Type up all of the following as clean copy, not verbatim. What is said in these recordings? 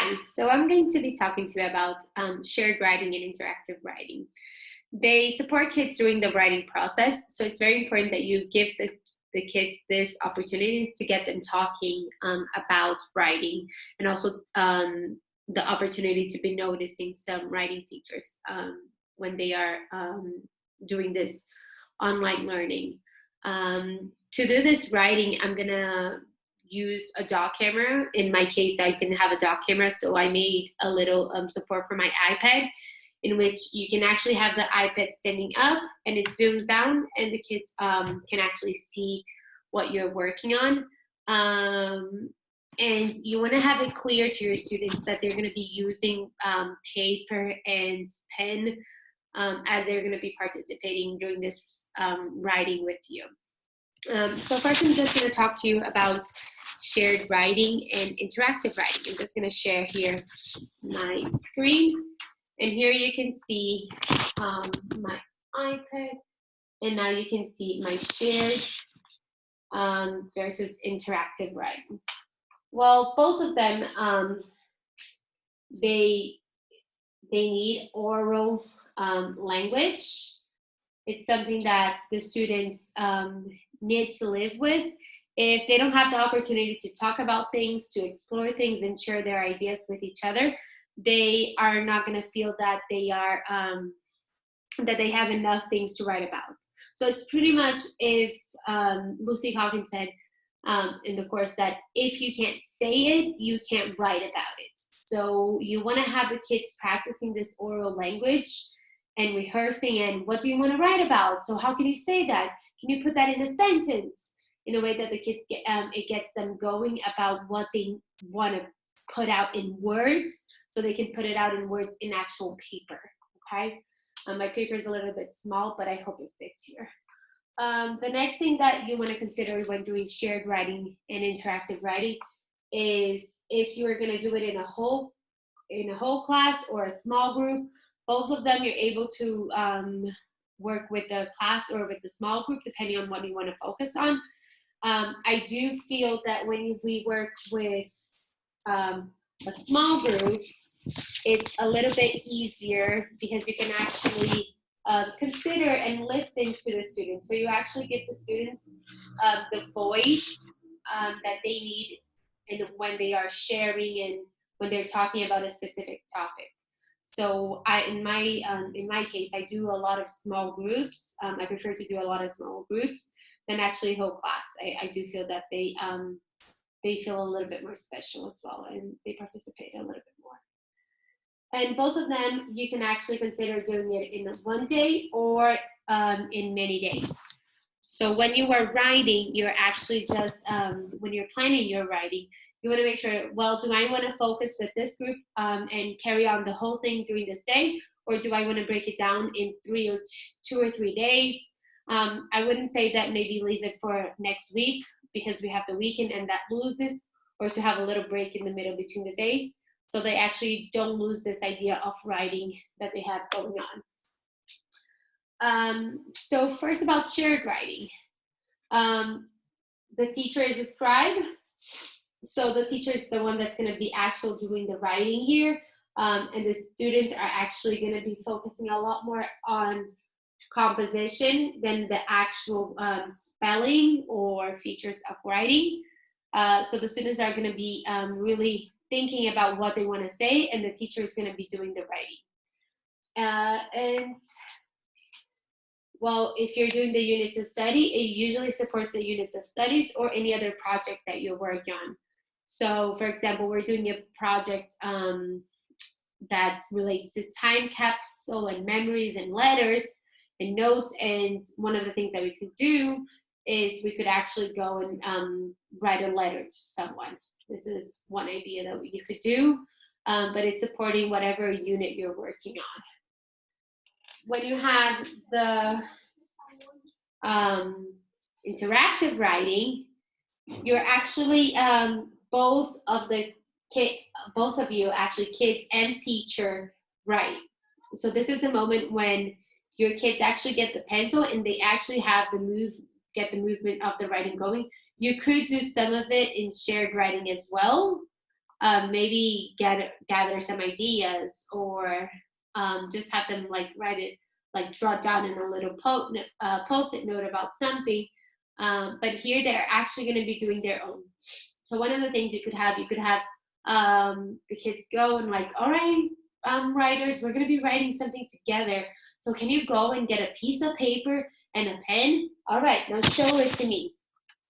Hi, so I'm going to be talking to you about shared writing and interactive writing. They support kids during the writing process, so it's very important that you give the kids this opportunities to get them talking about writing, and also the opportunity to be noticing some writing features when they are doing this online learning. To do this writing, I'm gonna use a dock camera. In my case, I didn't have a dock camera, so I made a little support for my iPad, in which you can actually have the iPad standing up and it zooms down, and the kids can actually see what you're working on. And you want to have it clear to your students that they're going to be using paper and pen as they're going to be participating during this writing with you. So first, I'm just going to talk to you about shared writing and interactive writing. I'm just going to share here my screen, and here you can see my iPad, and now you can see my shared versus interactive writing. Well, both of them, they need oral language. It's something that the students need to live with. If they don't have the opportunity to talk about things, to explore things, and share their ideas with each other, they are not going to feel that they are that they have enough things to write about. So it's pretty much, if Lucy Hawkins said in the course, that if you can't say it, you can't write about it. So you want to have the kids practicing this oral language and rehearsing, and what do you want to write about? So how can you say that? Can you put that in a sentence, in a way that the kids get, it gets them going about what they want to put out in words, so they can put it out in words in actual paper, okay? My paper is a little bit small, but I hope it fits here. The next thing that you want to consider when doing shared writing and interactive writing is, if you are going to do it in a whole class or a small group. Both of them you're able to work with the class or with the small group, depending on what you want to focus on. I do feel that when we work with a small group, it's a little bit easier, because you can actually consider and listen to the students. So you actually give the students the voice that they need, and when they are sharing and when they're talking about a specific topic. So in my case, I do a lot of small groups. I prefer to do a lot of small groups than actually whole class. I do feel that they feel a little bit more special as well, and they participate a little bit more. And both of them, you can actually consider doing it in one day or in many days. So when you are writing, you're actually just, when you're planning your writing, you want to make sure, well, do I want to focus with this group and carry on the whole thing during this day? Or do I want to break it down in 2 or 3 days? I wouldn't say that maybe leave it for next week, because we have the weekend and that loses, or to have a little break in the middle between the days, so they actually don't lose this idea of writing that they have going on. So first, about shared writing. The teacher is a scribe. So the teacher is the one that's going to be actually doing the writing here. And the students are actually going to be focusing a lot more on composition than the actual spelling or features of writing. So the students are going to be really thinking about what they want to say, and the teacher is going to be doing the writing. And well, if you're doing the units of study, it usually supports the units of studies or any other project that you're working on. So for example, we're doing a project that relates to time capsule and memories and letters and notes, and one of the things that we could do is we could actually go and write a letter to someone. This is one idea that you could do, but it's supporting whatever unit you're working on. When you have the interactive writing, you're actually both of you, actually, kids and teacher, write. So this is a moment when your kids actually get the pencil and they actually have get the movement of the writing going. You could do some of it in shared writing as well, maybe gather some ideas, or just have them like write it, like draw down in a little post-it note about something. But here they're actually going to be doing their own. So one of the things you could have the kids go and like, all right, writers, we're going to be writing something together. So can you go and get a piece of paper and a pen? All right, now show it to me.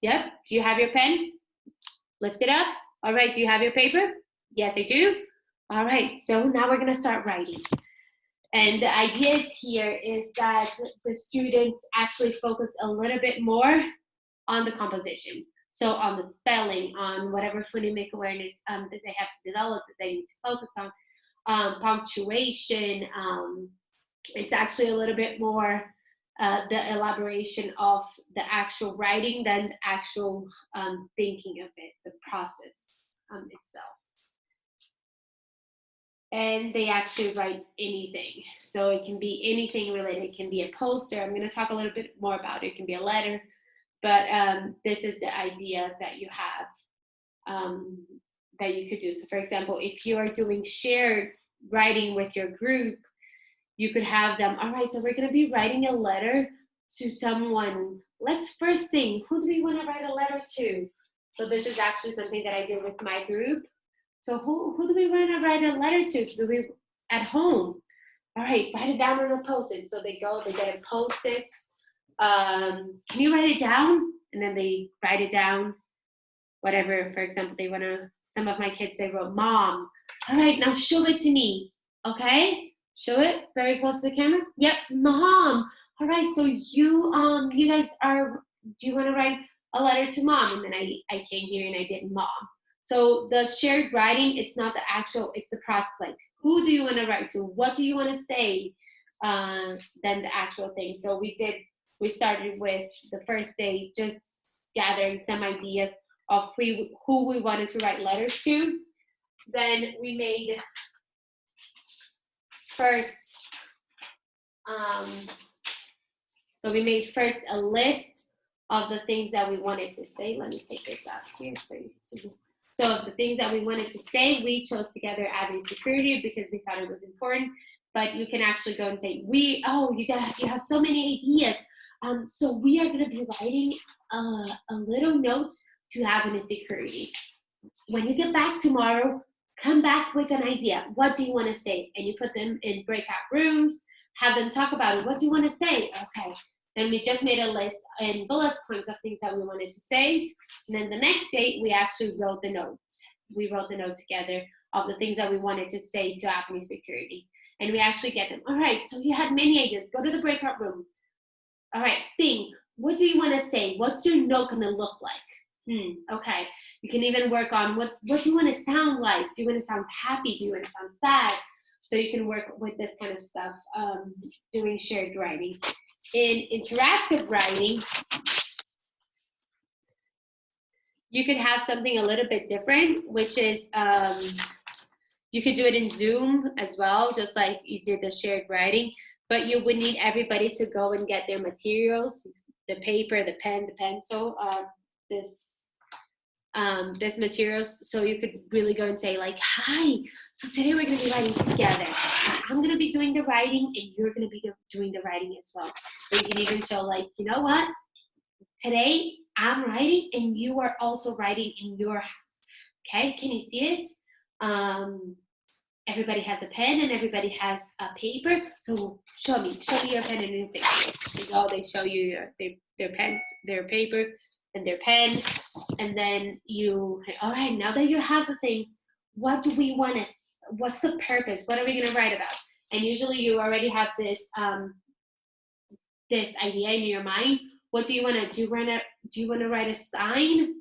Yep. Do you have your pen? Lift it up. All right. Do you have your paper? Yes, I do. All right. So now we're going to start writing. And the idea here is that the students actually focus a little bit more on the composition. So on the spelling, on whatever phonemic awareness that they have to develop, that they need to focus on, punctuation. It's actually a little bit more the elaboration of the actual writing than the actual thinking of it, the process itself. And they actually write anything. So it can be anything related. It can be a poster. I'm going to talk a little bit more about it. It can be a letter. But this is the idea that you have, that you could do. So for example, if you are doing shared writing with your group, you could have them, all right, so we're going to be writing a letter to someone. Let's first think, who do we want to write a letter to? So this is actually something that I did with my group. So who do we want to write a letter to? Do we at home? All right, write it down on a post-it. So they go, they get a post-its. Can you write it down? And then they write it down. Whatever, for example, they want to, some of my kids, they wrote mom. All right, now show it to me. Okay, show it very close to the camera. Yep, mom. All right, so you guys are, do you want to write a letter to mom? And then I came here and I did mom. So the shared writing, it's not the actual, it's the process, like who do you want to write to? What do you want to say? Than the actual thing. So we started with the first day just gathering some ideas of who we wanted to write letters to. Then we made first, so we made first a list of the things that we wanted to say. Let me take this out here so you can see. So the things that we wanted to say, we chose together Avenue Security because we thought it was important. But you can actually go and say, you have so many ideas. So we are going to be writing a little note to Avenue Security. When you get back tomorrow, come back with an idea. What do you want to say? And you put them in breakout rooms, have them talk about it. What do you want to say? Okay. Then we just made a list and bullet points of things that we wanted to say. And then the next day, we actually wrote the notes. We wrote the note together of the things that we wanted to say to Avenue Security. And we actually get them. All right, so you had many ideas. Go to the breakout room. All right, think. What do you want to say? What's your note going to look like? Okay. You can even work on what do you want to sound like? Do you want to sound happy? Do you want to sound sad? So you can work with this kind of stuff, doing shared writing. In interactive writing, you could have something a little bit different, which is you could do it in Zoom as well, just like you did the shared writing, but you would need everybody to go and get their materials, the paper, the pen, the pencil, this materials, so you could really go and say like, hi, so today we're going to be writing together. I'm going to be doing the writing and you're going to be doing the writing as well. Or you can even show like, you know what, today I'm writing and you are also writing in your house. Okay, can you see it? Everybody has a pen and everybody has a paper, so show me your pen and your paper. They show you their pens, their paper, and their pen, and then all right, now that you have the things, what do we want to, what's the purpose? What are we going to write about? And usually you already have this this idea in your mind. What do you want to do? Do you want to write a sign?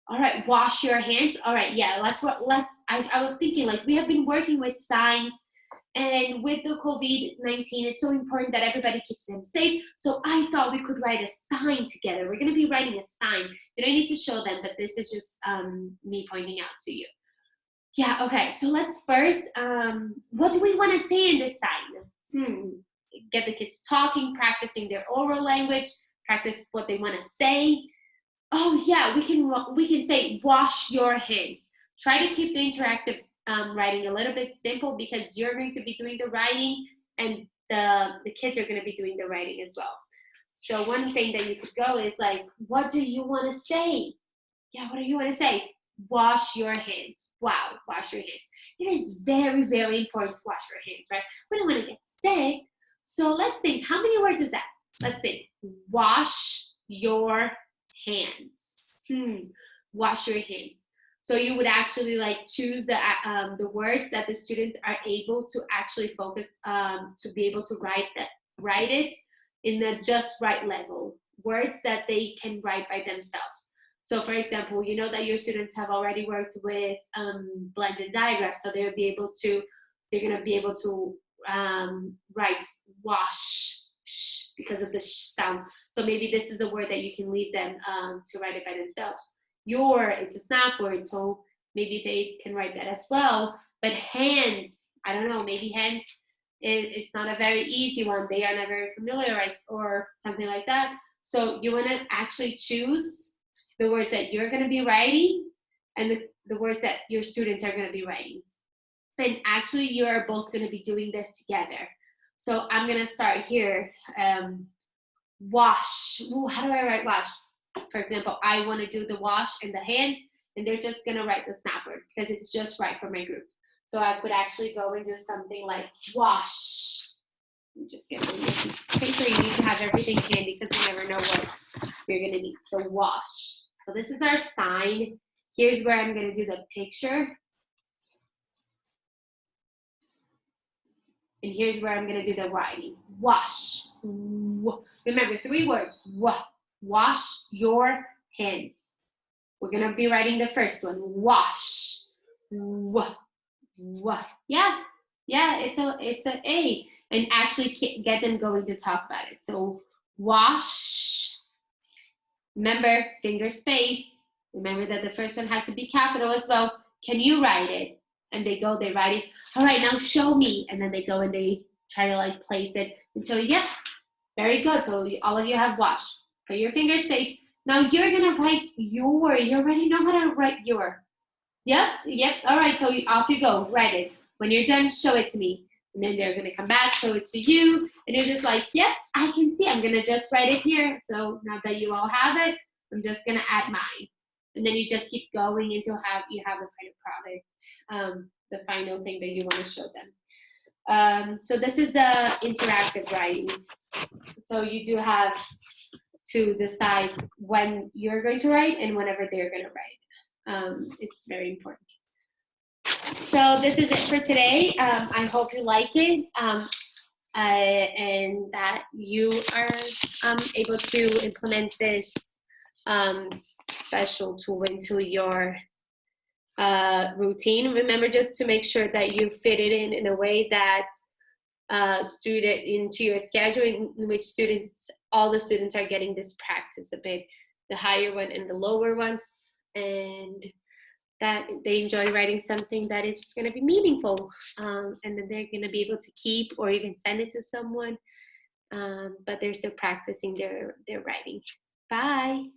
All right, wash your hands. All right, yeah, I was thinking like we have been working with signs, and with the COVID-19, it's so important that everybody keeps them safe. So I thought we could write a sign together. We're going to be writing a sign. You don't need to show them, but this is just me pointing out to you. Yeah, okay, so let's first, what do we want to say in this sign? Get the kids talking, practicing their oral language, practice what they want to say. Oh yeah, we can say wash your hands. Try to keep the interactive writing a little bit simple because you're going to be doing the writing and the kids are going to be doing the writing as well. So one thing that you could go is like, what do you want to say? Yeah, what do you want to say? Wash your hands. Wow, wash your hands. It is very, very important to wash your hands, right? We don't want to get sick. So let's think, how many words is that? Let's think. Wash your hands. Wash your hands. So you would actually like choose the words that the students are able to actually focus to be able to write it in the just right level. Words that they can write by themselves. So for example, you know that your students have already worked with blended diagrams, so they're gonna be able to write wash because of the sound. So maybe this is a word that you can leave them to write it by themselves. It's a snap word, so maybe they can write that as well. But hands, I don't know, maybe hands, it's not a very easy one. They are not very familiarized or something like that. So you want to actually choose the words that you're going to be writing and the words that your students are going to be writing. And actually, you are both going to be doing this together. So I'm going to start here. Wash. Ooh, how do I write wash? For example, I want to do the wash and the hands, and they're just going to write the snap word because it's just right for my group. So I could actually go and do something like wash. Just get a piece of paper. You need to have everything handy because you never know what you're going to need. So wash. So this is our sign. Here's where I'm going to do the picture. And here's where I'm going to do the writing. Wash. Remember, 3 words. Wash your hands. We're going to be writing the first one. Wash. Yeah, it's a A. And actually get them going to talk about it. So wash. Remember, finger space. Remember that the first one has to be capital as well. Can you write it? And they write it. All right, now show me. And then they go and they try to like place it and show you, yep, very good. So all of you have washed. Put your finger space. Now you're gonna write your. You already know how to write your. Yep. All right, so off you go. Write it. When you're done, show it to me. And then they're gonna come back, show it to you, and you're just like, yep, I can see. I'm gonna just write it here. So now that you all have it, I'm just gonna add mine. And then you just keep going until you have the final product, the final thing that you want to show them. So this is the interactive writing. So you do have to decide when you're going to write and whenever they're going to write. It's very important. So this is it for today. I hope you like it and that you are able to implement this special tool into your routine. Remember just to make sure that you fit it in a way that into your schedule in which all the students are getting this practice a bit, the higher one and the lower ones, and that they enjoy writing something that it's going to be meaningful, and then they're going to be able to keep or even send it to someone, but they're still practicing their writing. Bye.